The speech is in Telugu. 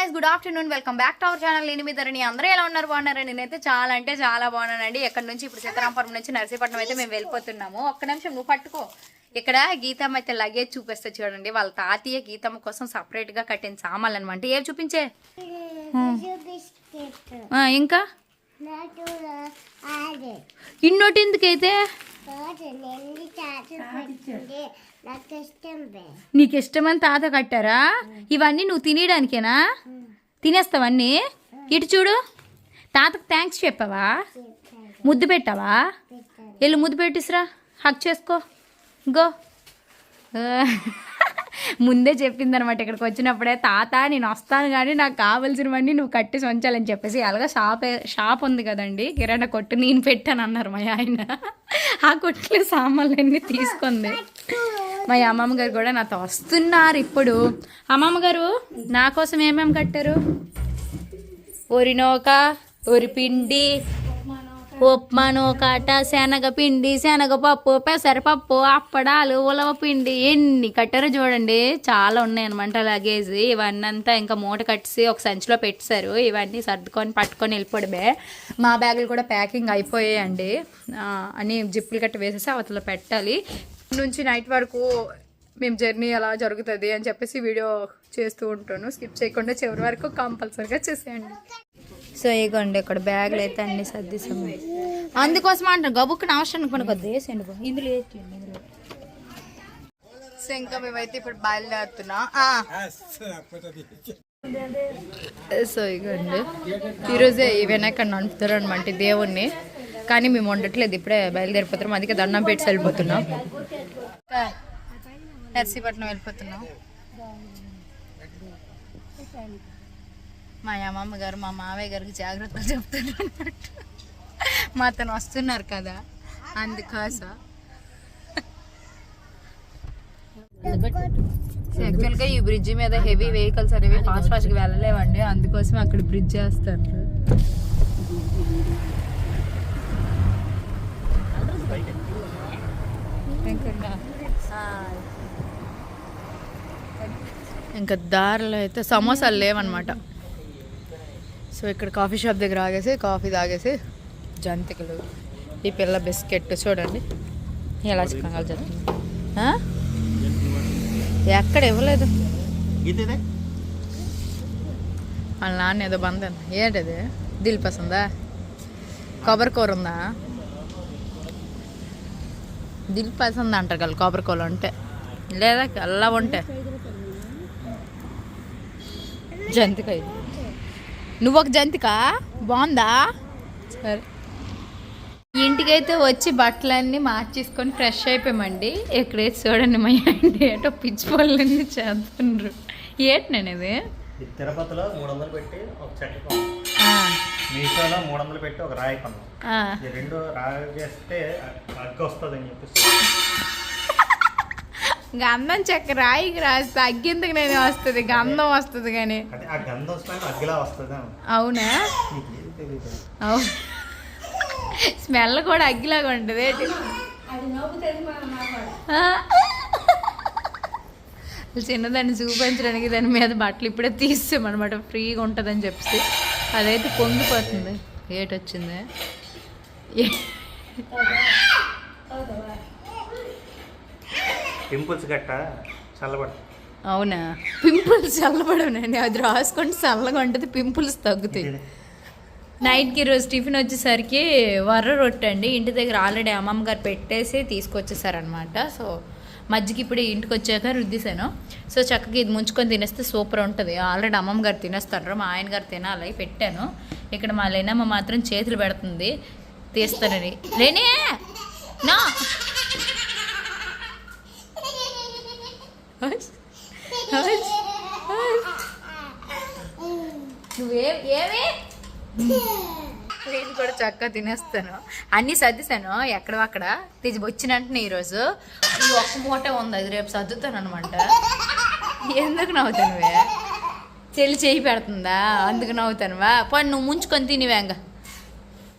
Guys good afternoon welcome back to our channel. నేను మీ ధరణి. అందరూ ఎలా ఉన్నారు? బాగున్నారండి? నేనైతే చాలా అంటే చాలా బాగున్నానండి. ఎక్కడి నుంచి ఇప్పుడు సీతారాంపురం నుంచి నర్సీపట్నం అయితే మేము వెళ్ళిపోతున్నాము. ఒక్క నిమిషం నువ్వు పట్టుకో. ఇక్కడ గీతమ్మ అయితే లగేజ్ చూపిస్తే చూడండి. వాళ్ళ తాతయ్య గీతమ్మ కోసం సపరేట్ గా కట్టిన సామాన్లు అనమాట. ఏం చూపించే ఇంకా ఇన్నోటి ఎందుకైతే నీకు ఇష్టమని తాత కట్టారా? ఇవన్నీ నువ్వు తినేయడానికేనా? తినేస్తావన్నీ? ఇటు చూడు, తాతకు థ్యాంక్స్ చెప్పావా? ముద్దు పెట్టావా? వెళ్ళి ముద్దు పెట్టిసిరా, హక్ చేసుకో. గో. ముందే చెప్పింది అనమాట ఇక్కడికి వచ్చినప్పుడే, తాత నేను వస్తాను కానీ నాకు కావాల్సినవన్నీ నువ్వు కట్టేసి ఉంచాలని చెప్పేసి. అలాగా షాప్ ఉంది కదండి, కిరాణా కొట్టు, నేను పెట్టాను అన్నారు మా ఆయన. ఆ కొట్లో సామాన్లన్నీ తీసుకుంది. మా అమ్మమ్మ గారు కూడా నాతో వస్తున్నారు ఇప్పుడు. అమ్మమ్మ గారు నా కోసం ఏమేమి కట్టారు? ఒరినోక, ఒరిపిండి, ఉప్మానోకాట, శనగపిండి, శనగపప్పు, పెసరపప్పు, అప్పడాలు, ఉలవ పిండి, ఎన్ని కట్టారో చూడండి. చాలా ఉన్నాయన్నమాట లగేజ్. ఇవన్నీ అంతా ఇంకా మూట కట్టేసి ఒక సంచిలో పెట్టేశారు. ఇవన్నీ సర్దుకొని పట్టుకొని వెళ్ళిపోవడమే. మా బ్యాగులు కూడా ప్యాకింగ్ అయిపోయాయండి. అని జిప్పులు కట్టి వేసేసి అవతల పెట్టాలి. నుంచి నైట్ వరకు మేము జర్నీ ఎలా జరుగుతుంది అని చెప్పేసి వీడియో చేస్తూ ఉంటాను. స్కిప్ చేయకుండా చివరి వరకు కంపల్సరీగా చేసేయండి. సో ఇగోండి ఇక్కడ బ్యాగులు అయితే అన్ని సర్దిస్తాము. అందుకోసం అంటారు గబుక్కున అవసరం పని కొద్ది వేసేయండి. ఇందులో ఇందులో. సో ఇంకా మేమైతే ఇప్పుడు బయలుదేరుతున్నాం. సో ఇగోండి ఈరోజే వినాయక నడుపుతారు అనమాట దేవుణ్ణి. కానీ మేము వండట్లేదు, ఇప్పుడే బయలుదేరిపోతున్నాం. అందుకే దండం పెట్టి వెళ్ళిపోతున్నాం. నర్సీపట్నం వెళ్ళిపోతున్నాం. మా అమ్మమ్మ గారు మా మావయ్య గారికి జాగ్రత్తగా చెప్తున్నారు అన్నట్టు. మా అతను వస్తున్నారు కదా అందుకోసం. యాక్చువల్గా ఈ బ్రిడ్జ్ మీద హెవీ వెహికల్స్ అనేవి ఫాస్ట్గా వెళ్ళలేవండి, అందుకోసం అక్కడ బ్రిడ్జ్ చేస్తారు. ఇంకా దారిలో అయితే సమోసాలు లేవన్నమాట. సో ఇక్కడ కాఫీ షాప్ దగ్గర ఆగేసి కాఫీ తాగేసి జంతికలు, ఈ పిల్ల బిస్కెట్ చూడండి ఎలా చిక్కగా జరుగుతుంది. ఎక్కడ ఇవ్వలేదు వాళ్ళ నాన్న, ఏదో బంద్. ఏంటది? దిల్ పసందా? కొబ్బరి కూర ఉందా? దిల్ పసంద అంటారు కదా కొబ్బరి కూర ఉంటే, లేదా అల్లా ఉంటే. జంతిక ఇది. నువ్వు ఒక జంతిక బాగుందా? సరే. ఇంటికైతే వచ్చి బట్టలన్నీ మార్చేసుకొని ఫ్రెష్ అయిపోయామండి. ఎక్కడైతే చూడండి మా ఇంటి ఏటో పిచ్చి పళ్ళన్నీ చేస్తున్నారు. ఏంటి నేను ఇది తిరుపతిలో 300 పెట్టి ఒక చెట్టు, మీషోలో 300 పెట్టి ఒక రాయి కొన్నాం. ఈ రెండు రాయి చేస్తే అగ్గ వస్తుంది అని చెప్పేసి గంధం చెక్క రాయికి రాస్తే అగ్గెందుకు నేను వస్తుంది, గంధం వస్తుంది కానీ. అవునా? అవును, స్మెల్ కూడా అగ్గిలాగా ఉంటుంది. చిన్నదాన్ని చూపించడానికి దాని మీద బట్టలు ఇప్పుడే తీస్తామన్నమాట, ఫ్రీగా ఉంటుందని చెప్పేసి. అదైతే పొంగిపోతుంది. ఏటొచ్చింది? పింపుల్స్ గట్ట చల్లబడ. అవునా? పింపుల్స్ చల్లబడవునండి, అది రాసుకుంటే చల్లగా ఉంటుంది, పింపుల్స్ తగ్గుతాయి. నైట్కి ఈరోజు టిఫిన్ వచ్చేసరికి వర్ర రొట్టె అండి. ఇంటి దగ్గర ఆల్రెడీ అమ్మమ్మ గారు పెట్టేసి తీసుకొచ్చేసారనమాట. సో మజ్జిగ ఇప్పుడు ఇంటికి వచ్చాక రుద్దేశాను. సో చక్కగా ఇది ముంచుకొని తినేస్తే సూపర్ ఉంటుంది. ఆల్రెడీ అమ్మమ్మ గారు తినేస్తారు, మా ఆయన గారు తినాలి. పెట్టాను. ఇక్కడ మా లేనమ్మ మాత్రం చేతులు పెడుతుంది తీస్తానని. లేనే నా నువ్వేమి నేను కూడా చక్కగా తినేస్తాను. అన్నీ సర్దిశాను ఎక్కడక్కడ తీసి వచ్చినట్టునే. ఈరోజు ఈ ఒక్క మూట ఉంది, అది రేపు సర్దుతాను అనమాట. ఎందుకు నవ్వుతానువే? చెల్లి చేయి పెడుతుందా అందుకు నవ్వుతానువా? పని నువ్వు ముంచుకొని తినివేంగా.